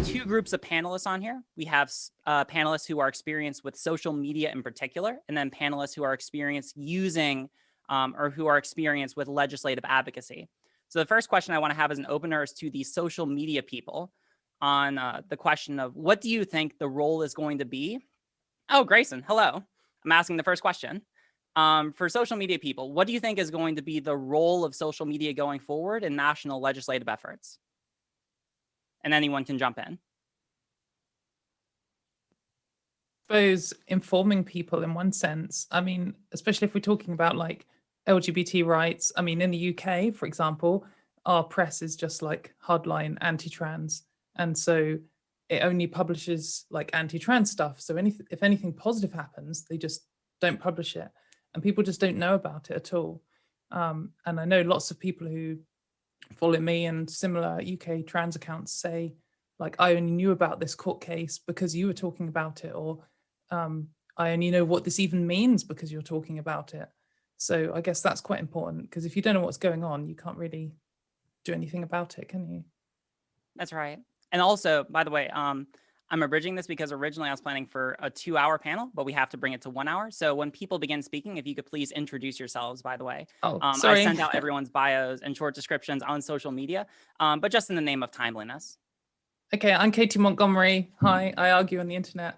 two groups of panelists on here. We have panelists who are experienced with social media in particular, and then panelists who are experienced using or who are experienced with legislative advocacy. So the first question I want to have as an opener is to the social media people on the question of what do you think the role is going to be? Oh, Grayson, hello. I'm asking the first question. For social media people, what do you think is going to be the role of social media going forward in national legislative efforts? And anyone can jump in. I suppose informing people in one sense. I mean, especially if we're talking about like LGBT rights. I mean, in the UK, for example, our press is just like hardline anti-trans. And so it only publishes like anti-trans stuff. So if anything positive happens, they just don't publish it. And people just don't know about it at all. And I know lots of people who follow me and similar UK trans accounts say, like, I only knew about this court case because you were talking about it, or I only know what this even means because you're talking about it. So I guess that's quite important, because if you don't know what's going on, you can't really do anything about it, can you? That's right. And also, by the way, I'm abridging this because originally I was planning for a 2-hour panel, but we have to bring it to 1 hour. So when people begin speaking, if you could please introduce yourselves, by the way. Oh, sorry. I sent out everyone's bios and short descriptions on social media, but just in the name of timeliness. Okay, I'm Katie Montgomery. Hi, I argue on the internet.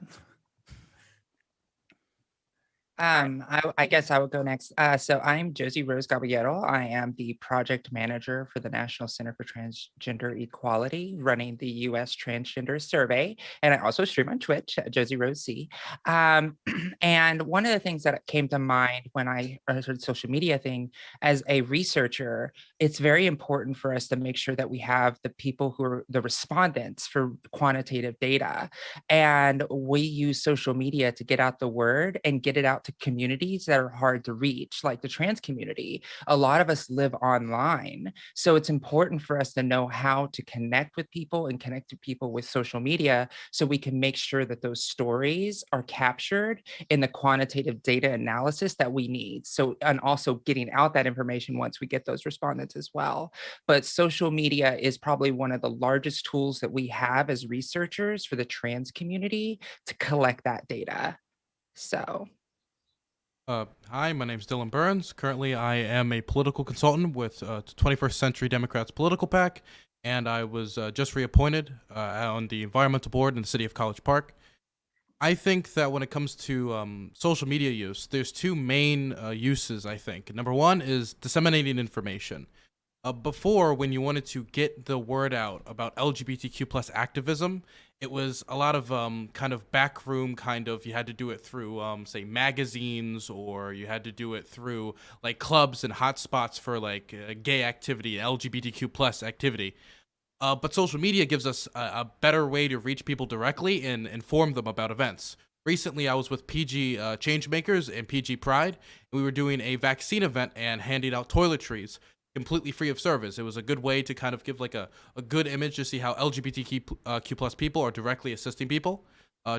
I guess I would go next. So I'm Josie Rose Caballero. I am the project manager for the National Center for Transgender Equality, running the U.S. Transgender Survey, and I also stream on Twitch at Josie Rose C. And one of the things that came to mind when I heard the social media thing, as a researcher, it's very important for us to make sure that we have the people who are the respondents for quantitative data, and we use social media to get out the word and get it out to communities that are hard to reach, like the trans community. A lot of us live online. So it's important for us to know how to connect with people and connect to people with social media so we can make sure that those stories are captured in the quantitative data analysis that we need. So, and also getting out that information once we get those respondents as well. But social media is probably one of the largest tools that we have as researchers for the trans community to collect that data. So. Hi, my name is Dylan Burns. Currently, I am a political consultant with 21st Century Democrats Political PAC, and I was just reappointed on the Environmental Board in the City of College Park. I think that when it comes to social media use, there's two main uses, I think. Number one is disseminating information. Before, when you wanted to get the word out about LGBTQ plus activism, it was a lot of kind of backroom kind of, you had to do it through, say, magazines, or you had to do it through like clubs and hotspots for like gay activity, LGBTQ plus activity. But social media gives us a better way to reach people directly and inform them about events. Recently, I was with PG Changemakers and PG Pride, and we were doing a vaccine event and handing out toiletries completely free of service. It was a good way to kind of give like a good image to see how LGBTQ plus people are directly assisting people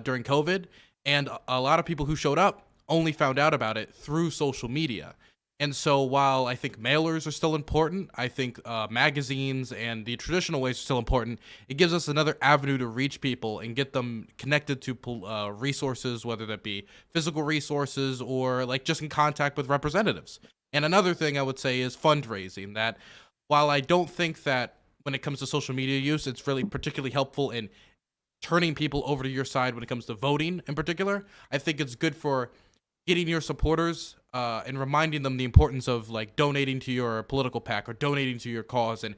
during COVID. And a lot of people who showed up only found out about it through social media. And so while I think mailers are still important, I think magazines and the traditional ways are still important. It gives us another avenue to reach people and get them connected to resources, whether that be physical resources or like just in contact with representatives. And another thing I would say is fundraising, that while I don't think that when it comes to social media use, it's really particularly helpful in turning people over to your side when it comes to voting in particular, I think it's good for getting your supporters and reminding them the importance of like donating to your political PAC or donating to your cause, and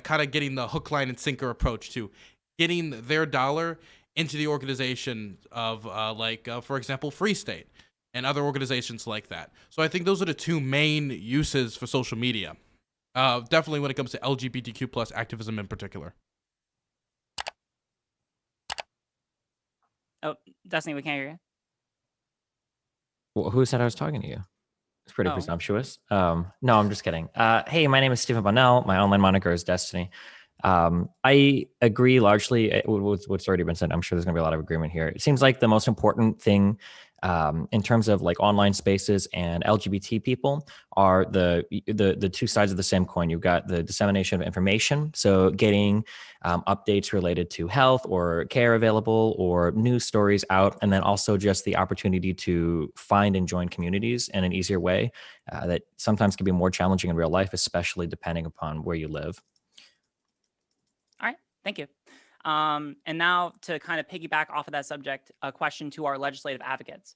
kind of getting the hook, line, and sinker approach to getting their dollar into the organization of for example, Free State and other organizations like that. So I think those are the two main uses for social media. Definitely when it comes to LGBTQ plus activism in particular. Oh, Destiny, we can't hear you. Well, who said I was talking to you? It's pretty Oh. presumptuous. No, I'm just kidding. Hey, my name is Stephen Bonnell. My online moniker is Destiny. I agree largely with what's already been said. I'm sure there's going to be a lot of agreement here. It seems like the most important thing in terms of like online spaces and LGBT people are the two sides of the same coin. You've got the dissemination of information, so getting updates related to health or care available or news stories out, and then also just the opportunity to find and join communities in an easier way that sometimes can be more challenging in real life, especially depending upon where you live. All right, thank you. And now to kind of piggyback off of that subject, a question to our legislative advocates.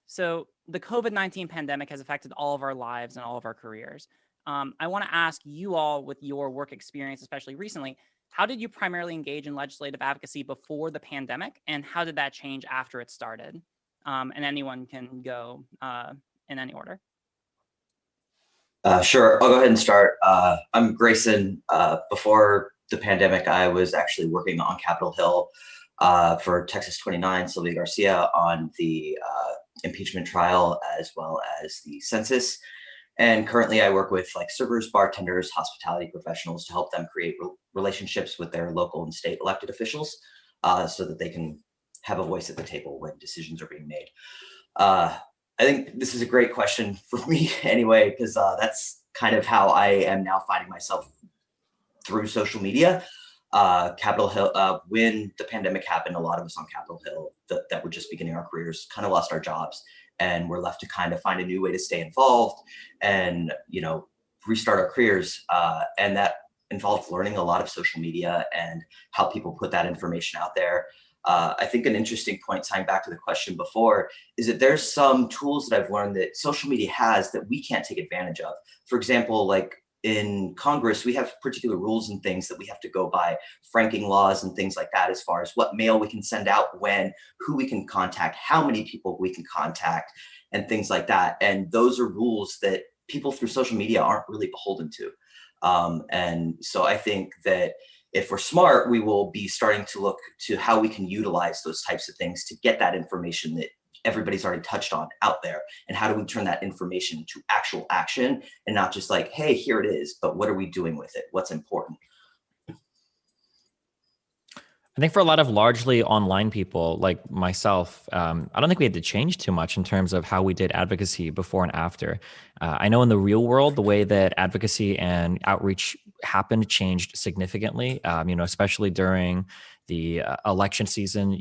So the COVID-19 pandemic has affected all of our lives and all of our careers. I want to ask you all, with your work experience, especially recently, how did you primarily engage in legislative advocacy before the pandemic, and how did that change after it started? And anyone can go in any order. Sure, I'll go ahead and start. I'm Grayson. Before the pandemic, I was actually working on Capitol Hill for Texas 29, Sylvia Garcia, on the impeachment trial as well as the census. And currently I work with like servers, bartenders, hospitality professionals to help them create relationships with their local and state elected officials so that they can have a voice at the table when decisions are being made. I think this is a great question for me anyway, because that's kind of how I am now finding myself through social media. Capitol Hill, when the pandemic happened, a lot of us on Capitol Hill that were just beginning our careers kind of lost our jobs, and we're left to kind of find a new way to stay involved and, you know, restart our careers. And that involved learning a lot of social media and how people put that information out there. I think an interesting point, tying back to the question before, is that there's some tools that I've learned that social media has that we can't take advantage of. For example, like in Congress, we have particular rules and things that we have to go by, franking laws and things like that, as far as what mail we can send out, when, who we can contact, how many people we can contact, and things like that. And those are rules that people through social media aren't really beholden to. And so I think that if we're smart, we will be starting to look to how we can utilize those types of things to get that information that everybody's already touched on out there. And how do we turn that information to actual action and not just like, hey, here it is, but what are we doing with it? What's important? I think for a lot of largely online people like myself, I don't think we had to change too much in terms of how we did advocacy before and after. I know in the real world, the way that advocacy and outreach happened changed significantly, especially during the election season. Do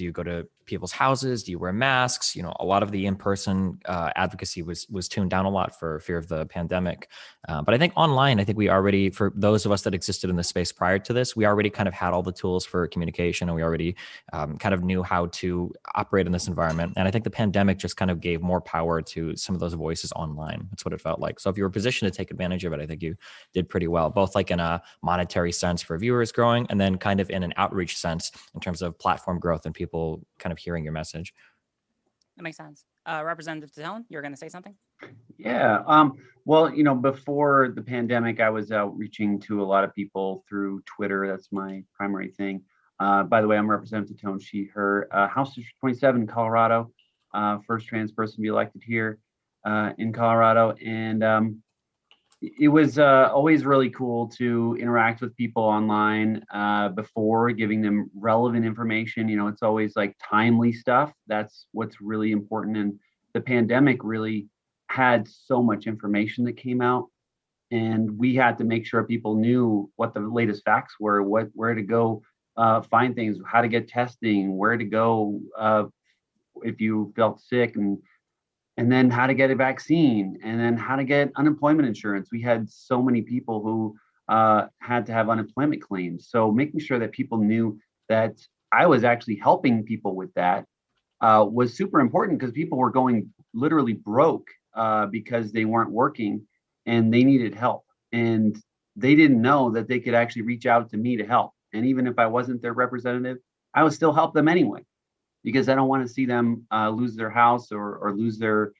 you go to people's houses? Do you wear masks? A lot of the in-person advocacy was tuned down a lot for fear of the pandemic. But I think online, I think we already, for those of us that existed in the space prior to this, we already kind of had all the tools for communication, and we already kind of knew how to operate in this environment. And I think the pandemic just kind of gave more power to some of those voices online. That's what it felt like. So if you were positioned to take advantage of it, I think you did pretty well, both like in a monetary sense for viewers growing, and then kind of in an outreach sense in terms of platform growth and people kind of hearing your message. That makes sense. Representative Dylan, you're going to say something? Yeah. Well, before the pandemic, I was outreaching to a lot of people through Twitter. That's my primary thing. By the way, I'm Representative Tone She, her, House District 27 in Colorado, first trans person to be elected here in Colorado. And it was always really cool to interact with people online before, giving them relevant information. It's always like timely stuff. That's what's really important. And the pandemic really had so much information that came out, and we had to make sure people knew what the latest facts were, where to go find things, how to get testing, where to go if you felt sick, and then how to get a vaccine, and then how to get unemployment insurance. We had so many people who had to have unemployment claims. So making sure that people knew that I was actually helping people with that was super important, because people were going literally broke because they weren't working and they needed help. And they didn't know that they could actually reach out to me to help. And even if I wasn't their representative, I would still help them anyway, because I don't want to see them lose their house or lose their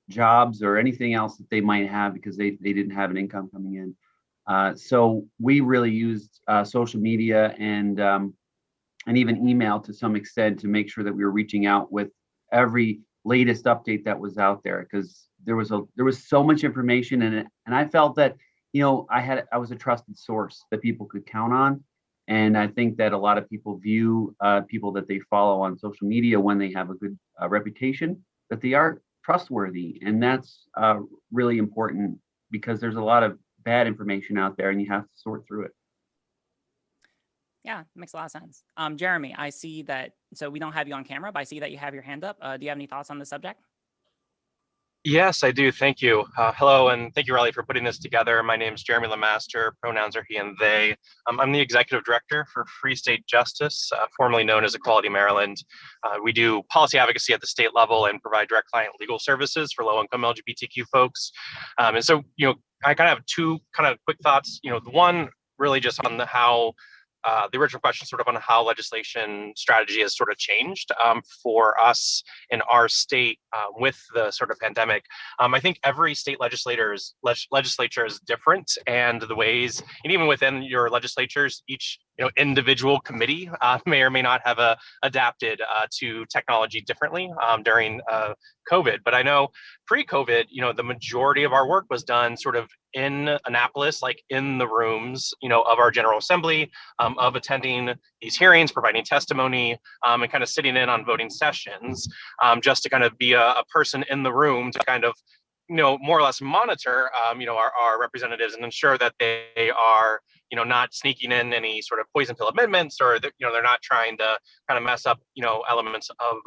jobs or anything else that they might have because they didn't have an income coming in. So we really used social media and even email to some extent to make sure that we were reaching out with every latest update that was out there, because there was so much information in it, and I felt that I was a trusted source that people could count on. And I think that a lot of people view people that they follow on social media when they have a good reputation, that they are trustworthy. And that's really important because there's a lot of bad information out there and you have to sort through it. Yeah, makes a lot of sense. Jeremy, I see that, so we don't have you on camera, but I see that you have your hand up. Do you have any thoughts on the subject? Yes, I do. Thank you. Hello, and thank you, Riley, for putting this together. My name is Jeremy Lemaster. Pronouns are he and they. I'm the executive director for Free State Justice, formerly known as Equality Maryland. We do policy advocacy at the state level and provide direct client legal services for low-income LGBTQ folks. And so, I kind of have two kind of quick thoughts. The one really just on how the original question sort of on how legislation strategy has sort of changed for us in our state with the sort of pandemic. I think every state legislature is different, and the ways, and even within your legislatures, each individual committee may or may not have adapted to technology differently during COVID. But I know pre-COVID, the majority of our work was done sort of in Annapolis, like in the rooms, of our General Assembly, of attending these hearings, providing testimony, and kind of sitting in on voting sessions, just to kind of be a person in the room to kind of, more or less monitor, our representatives and ensure that they are, not sneaking in any sort of poison pill amendments, or that, they're not trying to kind of mess up, elements of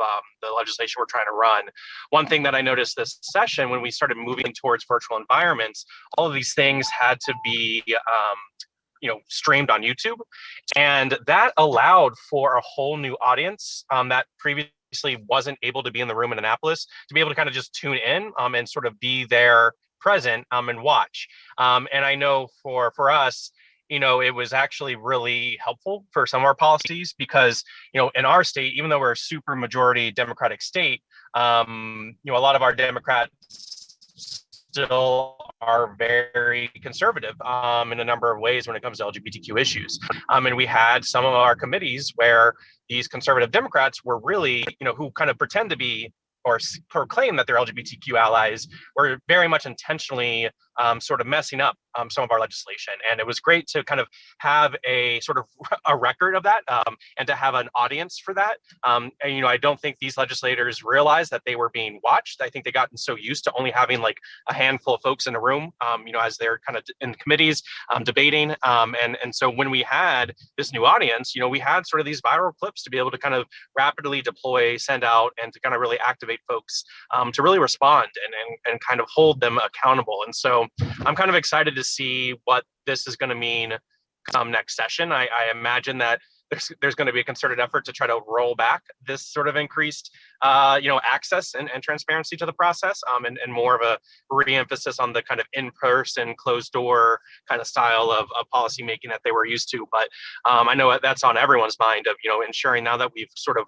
the legislation we're trying to run. One thing that I noticed this session, when we started moving towards virtual environments, all of these things had to be, streamed on YouTube, and that allowed for a whole new audience that previously wasn't able to be in the room in Annapolis to be able to kind of just tune in and sort of be there present and watch. And I know for us, it was actually really helpful for some of our policies because, in our state, even though we're a super majority Democratic state, a lot of our Democrats still are very conservative in a number of ways when it comes to LGBTQ issues. And we had some of our committees where these conservative Democrats were really, who kind of pretend to be or proclaim that they're LGBTQ allies, were very much intentionally sort of messing up some of our legislation. And it was great to kind of have a sort of a record of that and to have an audience for that. And, I don't think these legislators realized that they were being watched. I think they gotten so used to only having like a handful of folks in a room, as they're kind of in committees debating. And so when we had this new audience, we had sort of these viral clips to be able to kind of rapidly deploy, send out, and to kind of really activate folks to really respond and kind of hold them accountable. And so I'm kind of excited to see what this is going to mean next session. I imagine that there's going to be a concerted effort to try to roll back this sort of increased, access and transparency to the process, and more of a re-emphasis on the kind of in-person, closed-door kind of style of policy making that they were used to. But I know that's on everyone's mind of, ensuring now that we've sort of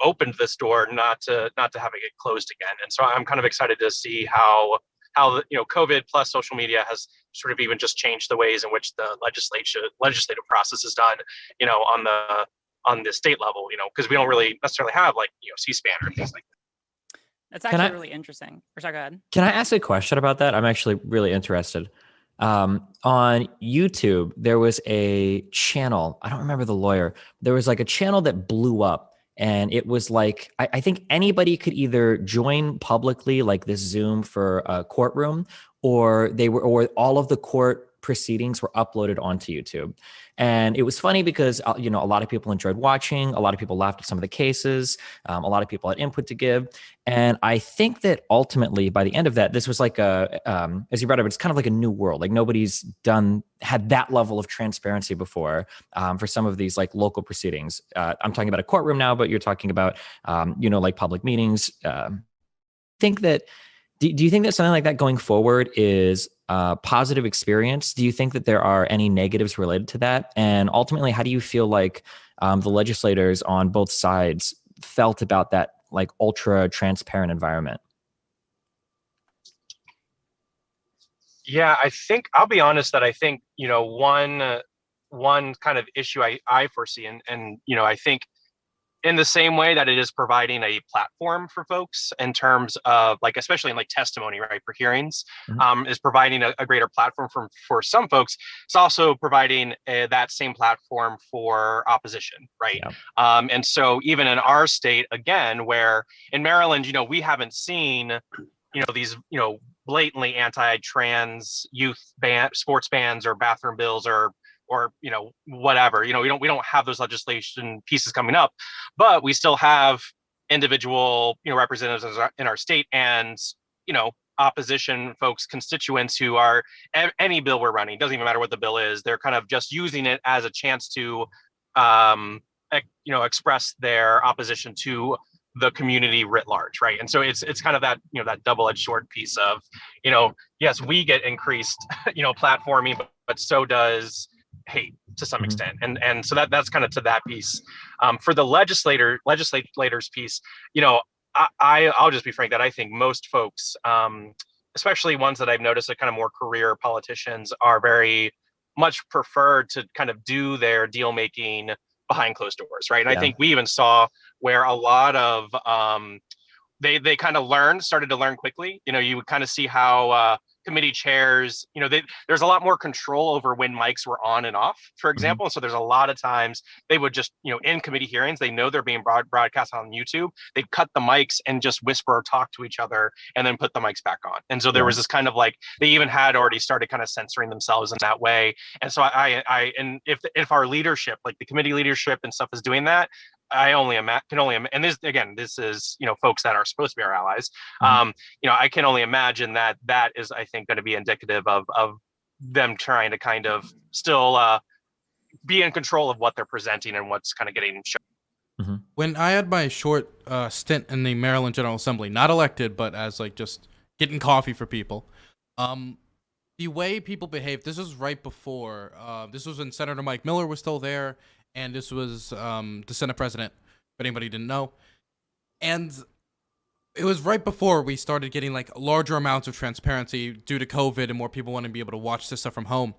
opened this door, not to have it get closed again. And so I'm kind of excited to see how COVID plus social media has sort of even just changed the ways in which the legislative process is done, on the state level, because we don't really necessarily have like, C-SPAN or things like that. That's actually really interesting. Or sorry, go ahead. Can I ask a question about that? I'm actually really interested. On YouTube, there was a channel. I don't remember the lawyer. There was like a channel that blew up. And it was like, I think anybody could either join publicly, like this Zoom for a courtroom, or all of the court proceedings were uploaded onto YouTube. And it was funny because, a lot of people enjoyed watching. A lot of people laughed at some of the cases. A lot of people had input to give. And I think that ultimately by the end of that, this was like as you brought up, it's kind of like a new world. Like nobody's had that level of transparency before for some of these like local proceedings. I'm talking about a courtroom now, but you're talking about, like public meetings. Do you think that something like that going forward is a positive experience? Do you think that there are any negatives related to that? And ultimately, how do you feel like the legislators on both sides felt about that like ultra transparent environment? Yeah, I'll be honest that I think, one kind of issue I foresee, and I think in the same way that it is providing a platform for folks in terms of like, especially in like testimony, right, for hearings, is providing a greater platform for some folks. It's also providing that same platform for opposition, right? Yeah. And so even in our state, again, where in Maryland, you know, we haven't seen, you know, these, you know, blatantly anti-trans youth sports bans or bathroom bills or you know, whatever, you know, we don't have those legislation pieces coming up, but we still have individual, you know, representatives in our state and, you know, opposition folks, constituents who are any bill we're running, doesn't even matter what the bill is, they're kind of just using it as a chance to, you know, express their opposition to the community writ large, right? And so it's kind of that, you know, that double-edged sword piece of, you know, yes, we get increased, you know, platforming, but so does hate to some extent, and so that's kind of to that piece. For the legislators piece, you know, I'll just be frank that I think most folks, especially ones that I've noticed are kind of more career politicians, are very much prefer to kind of do their deal making behind closed doors, right? And I think we even saw where a lot of they kind of started to learn quickly. You know, you would kind of see how committee chairs, you know, there's a lot more control over when mics were on and off, for example. And so there's a lot of times they would just, you know, in committee hearings, they know they're being broadcast on YouTube. They'd cut the mics and just whisper or talk to each other and then put the mics back on. And so there was this kind of like, they even had already started kind of censoring themselves in that way. And so and if our leadership, like the committee leadership and stuff is doing that, I can only and this is, you know, folks that are supposed to be our allies. You know, I can only imagine that is, I think, going to be indicative of them trying to kind of still be in control of what they're presenting and what's kind of getting shown. When I had my short stint in the Maryland General Assembly, not elected, but as like just getting coffee for people, the way people behaved, this was right before, this was when Senator Mike Miller was still there, and this was the Senate president, if anybody didn't know. And it was right before we started getting like larger amounts of transparency due to COVID and more people wanting to be able to watch this stuff from home.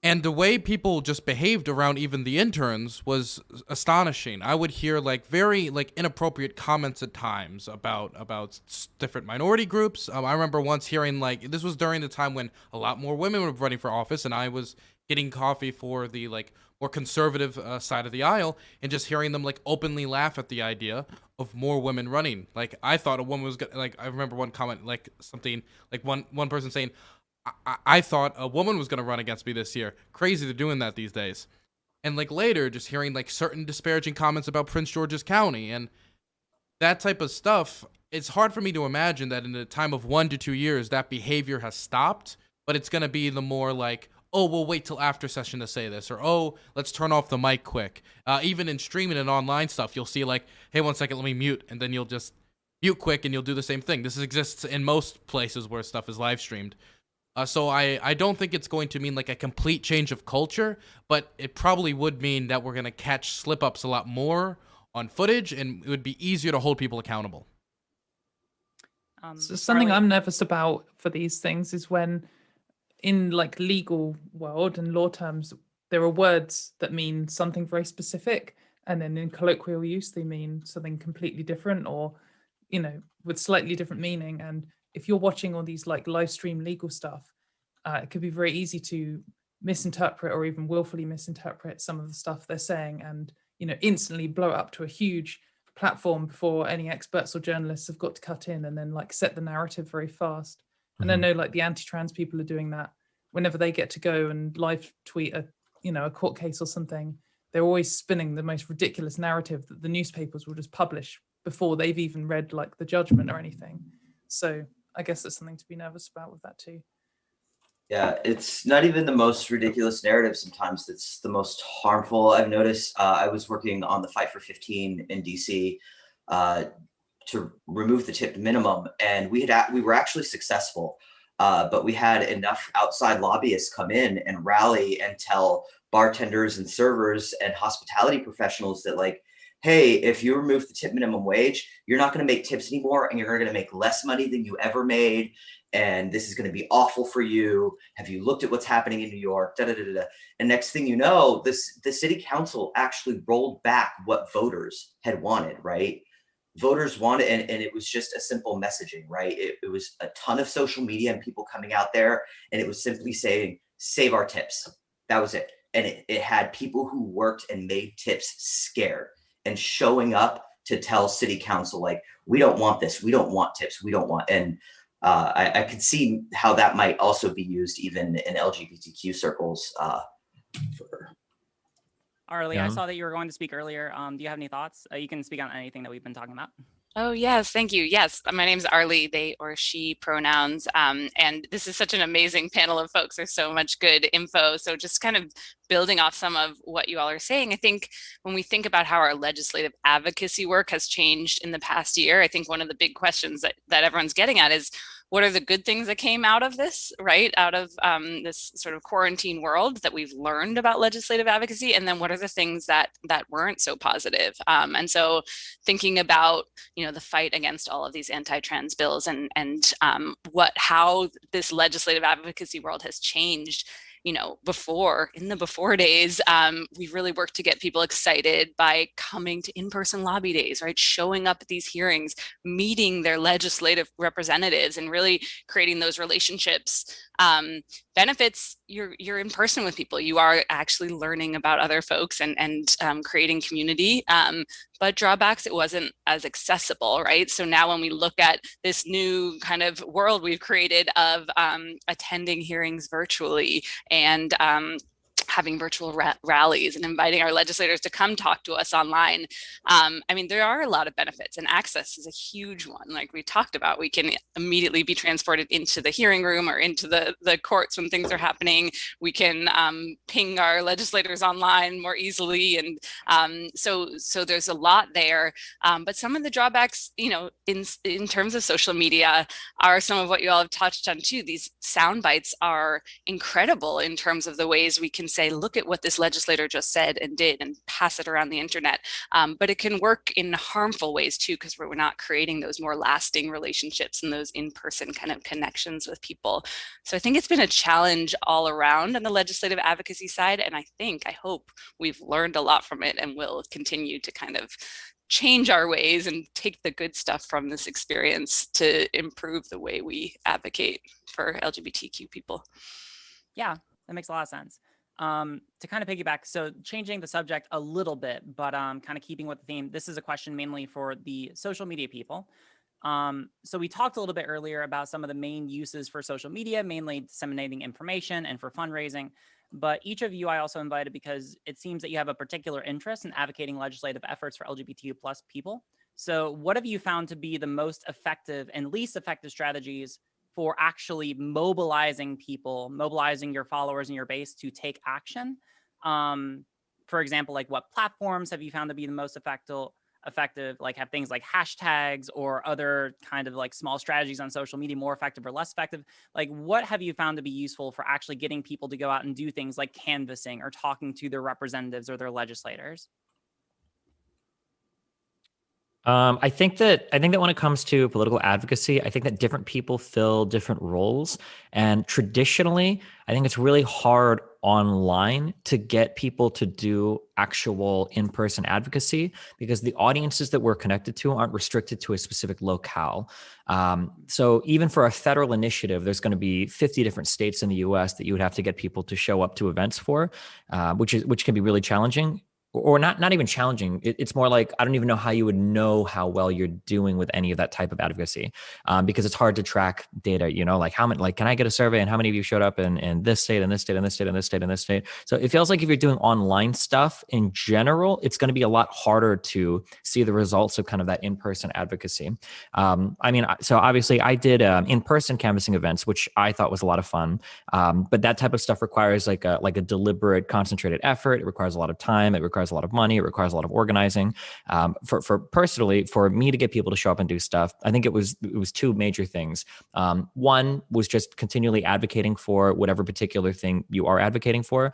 And the way people just behaved around even the interns was astonishing. I would hear like very like inappropriate comments at times about different minority groups. I remember once hearing like, this was during the time when a lot more women were running for office, and I was getting coffee for the like more conservative side of the aisle, and just hearing them like openly laugh at the idea of more women running. Like I thought a woman was gonna, like, I remember one comment, like something like one person saying, I thought a woman was going to run against me this year. Crazy they're doing that these days. And like later, just hearing like certain disparaging comments about Prince George's County and that type of stuff. It's hard for me to imagine that in a time of 1 to 2 years, that behavior has stopped, but it's going to be the more like, oh, we'll wait till after session to say this, or, oh, let's turn off the mic quick. Even in streaming and online stuff, you'll see like, hey, 1 second, let me mute. And then you'll just mute quick and you'll do the same thing. This exists in most places where stuff is live streamed. So I don't think it's going to mean like a complete change of culture, but it probably would mean that we're going to catch slip-ups a lot more on footage, and it would be easier to hold people accountable. So something I'm nervous about for these things is when in like legal world and law terms, there are words that mean something very specific, and then in colloquial use, they mean something completely different, or, you know, with slightly different meaning. And if you're watching all these like live stream legal stuff, it could be very easy to misinterpret or even willfully misinterpret some of the stuff they're saying, and, you know, instantly blow it up to a huge platform before any experts or journalists have got to cut in and then like set the narrative very fast. And I know like the anti-trans people are doing that whenever they get to go and live tweet a, you know, a court case or something. They're always spinning the most ridiculous narrative that the newspapers will just publish before they've even read like the judgment or anything. So I guess there's something to be nervous about with that too. Yeah, it's not even the most ridiculous narrative. Sometimes it's the most harmful. I've noticed, I was working on the Fight for 15 in DC to remove the tip minimum, and we were actually successful, but we had enough outside lobbyists come in and rally and tell bartenders and servers and hospitality professionals that like, hey, if you remove the tip minimum wage, you're not going to make tips anymore, and you're going to make less money than you ever made. and this is going to be awful for you. Have you looked at what's happening in New York? Da, da, da, da, da. And next thing you know, the city council actually rolled back what voters had wanted, right? Voters wanted, and it was just a simple messaging, right? It was a ton of social media and people coming out there, and it was simply saying, save our tips. That was it. And it had people who worked and made tips scared and showing up to tell city council, like, we don't want this. We don't want tips. We don't want, and I could see how that might also be used even in LGBTQ circles. Arlie, Yeah. I saw that you were going to speak earlier. Do you have any thoughts? You can speak on anything that we've been talking about. Oh, yes. Thank you. Yes. My name is Arlie, they or she pronouns. And this is such an amazing panel of folks. There's so much good info. So just kind of building off some of what you all are saying, I think when we think about how our legislative advocacy work has changed in the past year, I think one of the big questions that everyone's getting at is, what are the good things that came out of this, right? Out of this sort of quarantine world that we've learned about legislative advocacy, and then what are the things that weren't so positive? And so thinking about, the fight against all of these anti-trans bills and how this legislative advocacy world has changed. In the before days, we really worked to get people excited by coming to in-person lobby days, right? Showing up at these hearings, meeting their legislative representatives, and really creating those relationships. Benefits, you're in person with people. You are actually learning about other folks and creating community. But drawbacks, it wasn't as accessible, right? So now when we look at this new kind of world we've created of attending hearings virtually and having virtual rallies and inviting our legislators to come talk to us online. There are a lot of benefits, and access is a huge one. Like we talked about, we can immediately be transported into the hearing room or into the courts when things are happening. We can ping our legislators online more easily. And so there's a lot there. But some of the drawbacks, in terms of social media are some of what you all have touched on too. These sound bites are incredible in terms of the ways we can say, look at what this legislator just said and did, and pass it around the internet. But it can work in harmful ways too, because we're not creating those more lasting relationships and those in-person kind of connections with people. So I think it's been a challenge all around on the legislative advocacy side. And I hope we've learned a lot from it and will continue to kind of change our ways and take the good stuff from this experience to improve the way we advocate for LGBTQ people. Yeah, that makes a lot of sense. To kind of piggyback, so changing the subject a little bit, but kind of keeping with the theme, this is a question mainly for the social media people. So we talked a little bit earlier about some of the main uses for social media, mainly disseminating information and for fundraising. But each of you I also invited because it seems that you have a particular interest in advocating legislative efforts for LGBTQ+ people. So what have you found to be the most effective and least effective strategies for actually mobilizing people, mobilizing your followers and your base to take action? For example, like what platforms have you found to be the most effective? Like have things like hashtags or other kind of like small strategies on social media more effective or less effective? Like what have you found to be useful for actually getting people to go out and do things like canvassing or talking to their representatives or their legislators? I think that when it comes to political advocacy, I think that different people fill different roles. And traditionally, I think it's really hard online to get people to do actual in-person advocacy because the audiences that we're connected to aren't restricted to a specific locale. So even for a federal initiative, there's going to be 50 different states in the US that you would have to get people to show up to events for, which can be really challenging. Or not even challenging. It's more like, I don't even know how you would know how well you're doing with any of that type of advocacy, because it's hard to track data, like how many, like, can I get a survey and how many of you showed up in this state and this state and this state and this state and this state? So it feels like if you're doing online stuff in general, it's going to be a lot harder to see the results of kind of that in-person advocacy. So obviously I did in-person canvassing events, which I thought was a lot of fun. But that type of stuff requires like a deliberate, concentrated effort. It requires a lot of time. It requires requires a lot of money. It requires a lot of organizing. Personally, for me to get people to show up and do stuff, I think it was two major things. One was just continually advocating for whatever particular thing you are advocating for.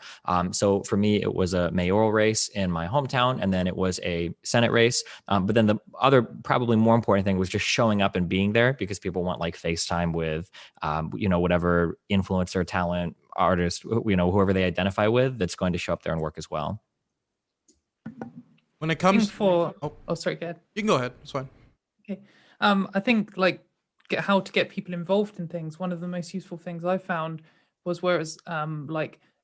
So for me, it was a mayoral race in my hometown, and then it was a Senate race. But then the other, probably more important thing was just showing up and being there, because people want like FaceTime with, whatever influencer, talent, artist, whoever they identify with, that's going to show up there and work as well. When it comes sorry, go ahead. You can go ahead. It's fine. Okay. I think how to get people involved in things. One of the most useful things I found was where it's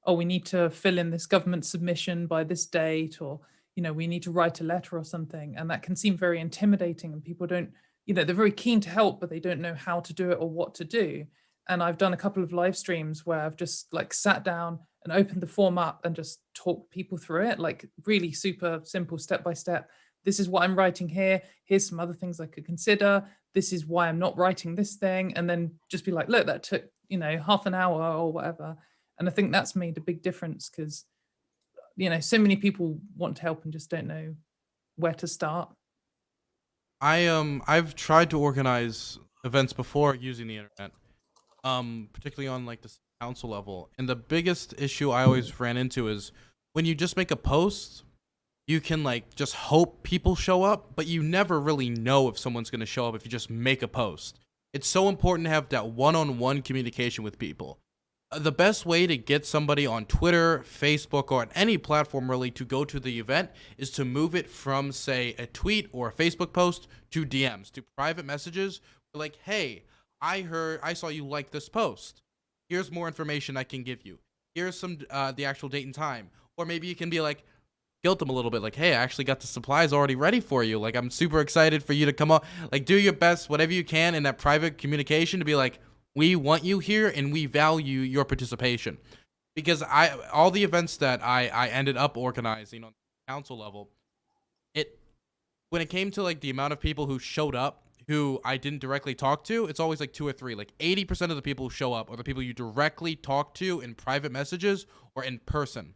we need to fill in this government submission by this date, or we need to write a letter or something, and that can seem very intimidating, and people don't, they're very keen to help, but they don't know how to do it or what to do. And I've done a couple of live streams where I've just sat down and opened the form up and just talked people through it, really super simple, step by step. This is what I'm writing here. Here's some other things I could consider. This is why I'm not writing this thing. And then just be like, look, that took, half an hour or whatever. And I think that's made a big difference, because, so many people want to help and just don't know where to start. I've tried to organize events before using the internet, particularly on the council level. And the biggest issue I always ran into is when you just make a post, you can just hope people show up, but you never really know if someone's going to show up if you just make a post. It's so important to have that one-on-one communication with people. The best way to get somebody on Twitter, Facebook, or on any platform really to go to the event is to move it from, say, a tweet or a Facebook post to DMs, to private messages. Like, hey, I saw you like this post. Here's more information I can give you. Here's some the actual date and time. Or maybe you can be guilt them a little bit, hey, I actually got the supplies already ready for you. I'm super excited for you to come on. Do your best, whatever you can in that private communication to be we want you here and we value your participation. Because all the events that I ended up organizing on the council level, when it came to the amount of people who showed up who I didn't directly talk to, it's always 2 or 3. 80% of the people who show up are the people you directly talk to in private messages or in person.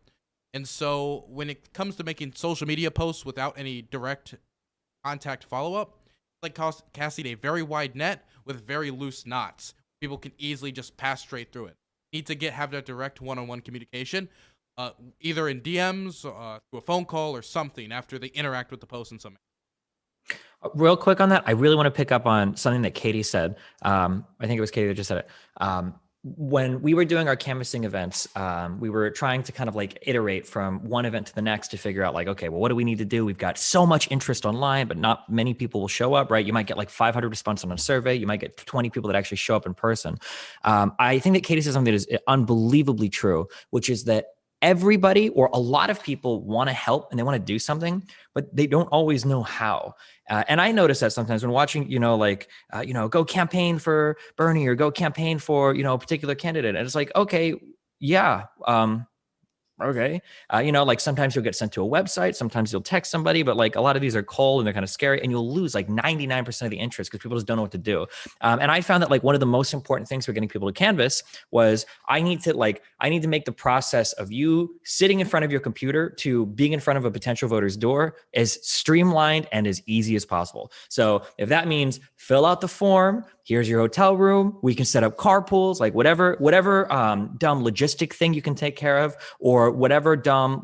And so when it comes to making social media posts without any direct contact follow-up, casting a very wide net with very loose knots. People can easily just pass straight through it. Need to have that direct one-on-one communication, either in DMs, through a phone call or something after they interact with the post in some way. Real quick on that, I really want to pick up on something that Katie said. I think it was Katie that just said it. When we were doing our canvassing events, we were trying to kind of iterate from one event to the next to figure out okay, well, what do we need to do? We've got so much interest online, but not many people will show up, right? You might get 500 responses on a survey. You might get 20 people that actually show up in person. I think that Katie said something that is unbelievably true, which is that everybody or a lot of people want to help and they want to do something, but they don't always know how. And I notice that sometimes when watching, go campaign for Bernie or go campaign for, a particular candidate. And it's okay, yeah. Okay. Sometimes you'll get sent to a website, sometimes you'll text somebody, but a lot of these are cold and they're kind of scary, and you'll lose 99% of the interest because people just don't know what to do. And I found that one of the most important things for getting people to canvas was I need to make the process of you sitting in front of your computer to being in front of a potential voter's door as streamlined and as easy as possible. So if that means fill out the form, here's your hotel room, we can set up carpools, whatever dumb logistic thing you can take care of, or whatever dumb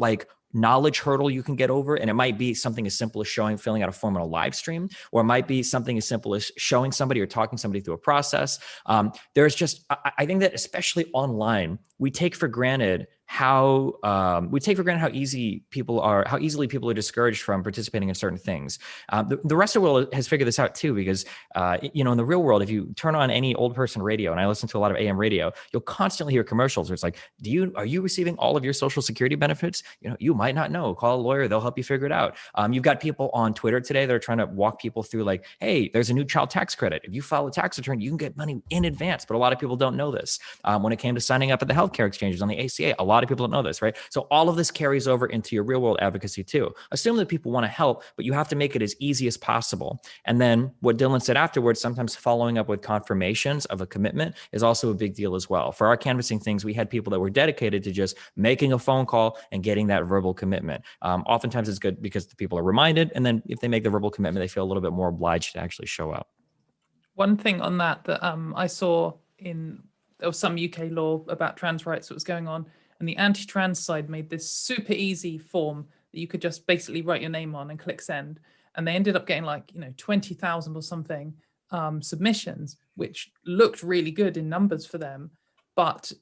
knowledge hurdle you can get over. And it might be something as simple as filling out a form on a live stream, or it might be something as simple as showing somebody or talking somebody through a process. There's just, I think that especially online, we take for granted how easily people are discouraged from participating in certain things. The rest of the world has figured this out too, because in the real world, if you turn on any old person radio, and I listen to a lot of AM radio, you'll constantly hear commercials where it's are you receiving all of your Social Security benefits? You might not know. Call a lawyer; they'll help you figure it out. You've got people on Twitter today that are trying to walk people through hey, there's a new child tax credit. If you file a tax return, you can get money in advance. But a lot of people don't know this. When it came to signing up at the healthcare exchanges on the ACA, a lot lot of people don't know this, right? So all of this carries over into your real world advocacy too. Assume that people want to help, but you have to make it as easy as possible. And then what Dylan said afterwards, sometimes following up with confirmations of a commitment is also a big deal as well. For our canvassing things, we had people that were dedicated to just making a phone call and getting that verbal commitment. Oftentimes it's good because the people are reminded, and then if they make the verbal commitment, they feel a little bit more obliged to actually show up. One thing on that I saw there was some UK law about trans rights that was going on, and the anti-trans side made this super easy form that you could just basically write your name on and click send. And they ended up getting 20,000 or something submissions, which looked really good in numbers for them. But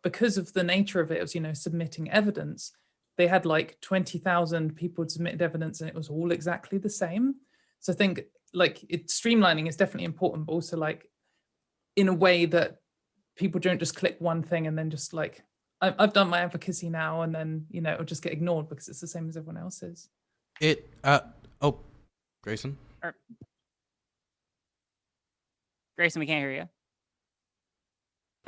because of the nature of it, it was, submitting evidence, they had 20,000 people had submitted evidence and it was all exactly the same. So I think streamlining is definitely important, but also in a way that people don't just click one thing and then just I've done my advocacy now, and then it'll just get ignored because it's the same as everyone else's. Grayson. Grayson, we can't hear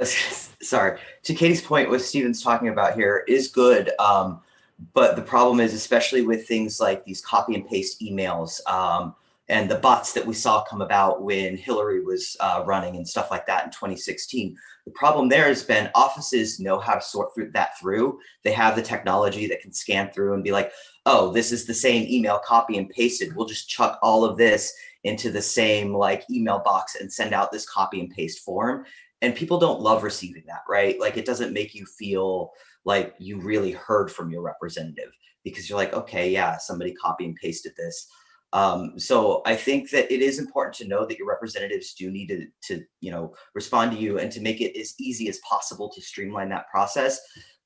you. Sorry. To Katie's point, what Steven's talking about here is good. But the problem is, especially with things like these copy and paste emails, and the bots that we saw come about when Hillary was running and stuff like that in 2016. The problem there has been offices know how to sort through. They have the technology that can scan through and be like, oh, this is the same email copy and pasted. We'll just chuck all of this into the same email box and send out this copy and paste form. And people don't love receiving that, right? It doesn't make you feel like you really heard from your representative, because you're like, okay, yeah, somebody copy and pasted this. So I think that it is important to know that your representatives do need to respond to you, and to make it as easy as possible to streamline that process.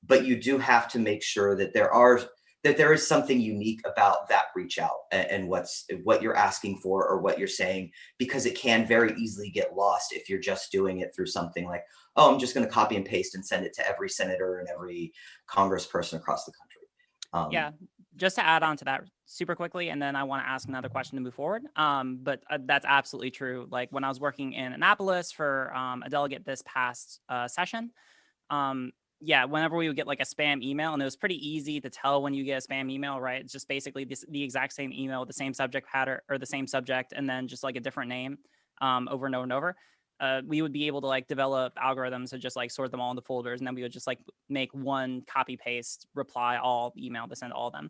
But you do have to make sure that there is something unique about that reach out and what you're asking for or what you're saying, because it can very easily get lost if you're just doing it through something like, oh, I'm just going to copy and paste and send it to every senator and every congressperson across the country. Yeah, just to add on to that super quickly, and then I want to ask another question to move forward. But that's absolutely true. When I was working in Annapolis for a delegate this past session, whenever we would get a spam email, and it was pretty easy to tell when you get a spam email, right? It's just basically the exact same email with the same subject pattern or the same subject, and then just a different name over and over and over. We would be able to develop algorithms to just sort them all into folders, and then we would just make one copy paste reply all email to send all of them.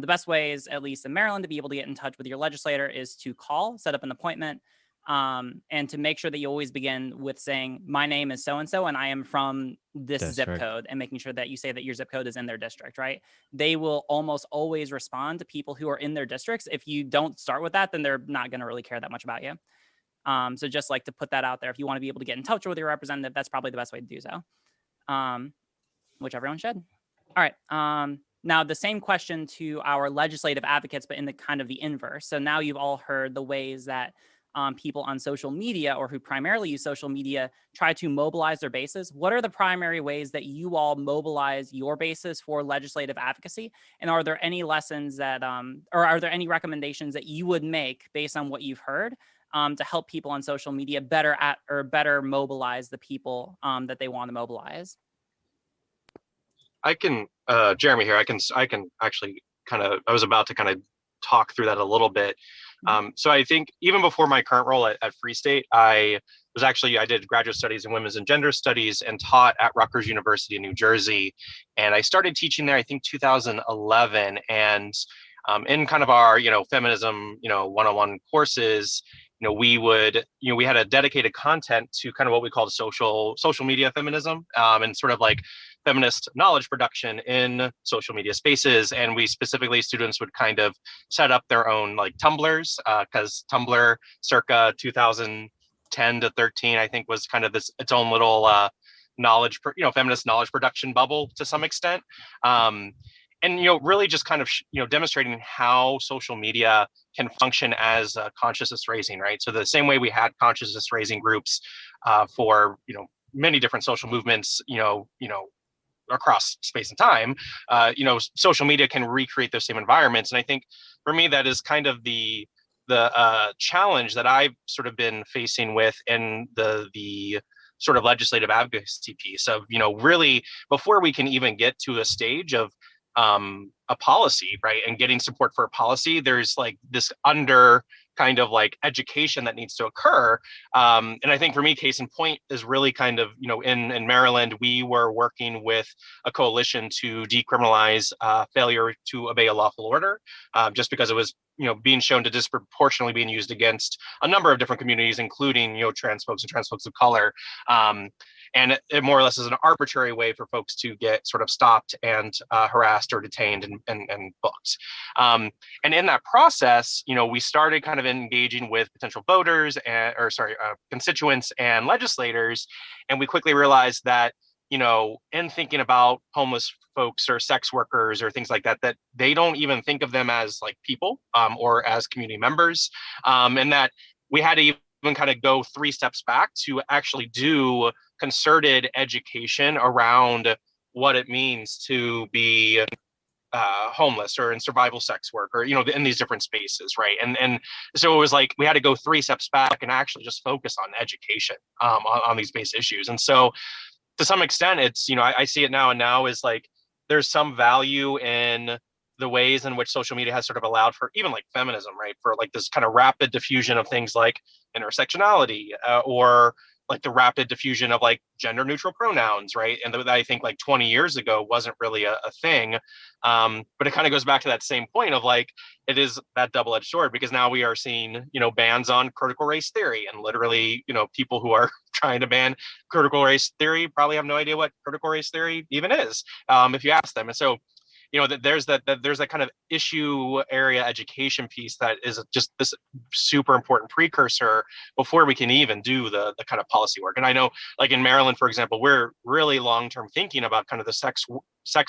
The best way is, at least in Maryland, to be able to get in touch with your legislator is to call, set up an appointment, and to make sure that you always begin with saying, my name is so-and-so, and I am from this zip code, and making sure that you say that your zip code is in their district, right? They will almost always respond to people who are in their districts. If you don't start with that, then they're not going to really care that much about you. So just to put that out there, if you want to be able to get in touch with your representative, that's probably the best way to do so, which everyone should. All right. Now, the same question to our legislative advocates, but in the kind of the inverse. So now you've all heard the ways that people on social media, or who primarily use social media, try to mobilize their bases. What are the primary ways that you all mobilize your bases for legislative advocacy? And are there any lessons that, or are there any recommendations that you would make based on what you've heard to help people on social media better mobilize the people that they want to mobilize? I can, Jeremy here, I can actually I was about to talk through that a little bit. So I think even before my current role at Free State, I did graduate studies in women's and gender studies and taught at Rutgers University in New Jersey. And I started teaching there, I think 2011. And in our, feminism, 101 courses, we had a dedicated content to what we called social media feminism, and feminist knowledge production in social media spaces. And we specifically, students would set up their own Tumblrs, because Tumblr circa 2010 to 13, I think, was its own little knowledge, feminist knowledge production bubble to some extent. And really just demonstrating how social media can function as consciousness raising, right? So the same way we had consciousness raising groups for many different social movements, across space and time, social media can recreate those same environments. And I think for me, that is the challenge that I've been facing with in the sort of legislative advocacy piece of, really before we can even get to a stage of a policy, right, and getting support for a policy, there's like this under kind of like education that needs to occur. And I think for me, case in point is really kind of, in Maryland, we were working with a coalition to decriminalize failure to obey a lawful order, just because it was, being shown to disproportionately being used against a number of different communities, including, trans folks and trans folks of color. And it more or less is an arbitrary way for folks to get sort of stopped and harassed or detained and booked. And in that process, we started kind of engaging with potential voters constituents and legislators. And we quickly realized that, in thinking about homeless folks or sex workers or things like that, that they don't even think of them as like people or as community members. And that we had to even kind of go 3 steps back to actually do concerted education around what it means to be homeless or in survival sex work or, in these different spaces, right? And so it was like we had to go 3 steps back and actually just focus on education on these base issues. And so to some extent, it's, I see it now, and now is like there's some value in the ways in which social media has sort of allowed for even like feminism, right? For like this kind of rapid diffusion of things like intersectionality or like the rapid diffusion of like gender neutral pronouns, right? And that I think like 20 years ago wasn't really a thing. But it kind of goes back to that same point of like, it is that double-edged sword, because now we are seeing, bans on critical race theory, and literally, people who are trying to ban critical race theory probably have no idea what critical race theory even is, if you ask them. And so, that there's that kind of issue area education piece that is just this super important precursor before we can even do the kind of policy work. And I know, like in Maryland, for example, we're really long-term thinking about kind of the sex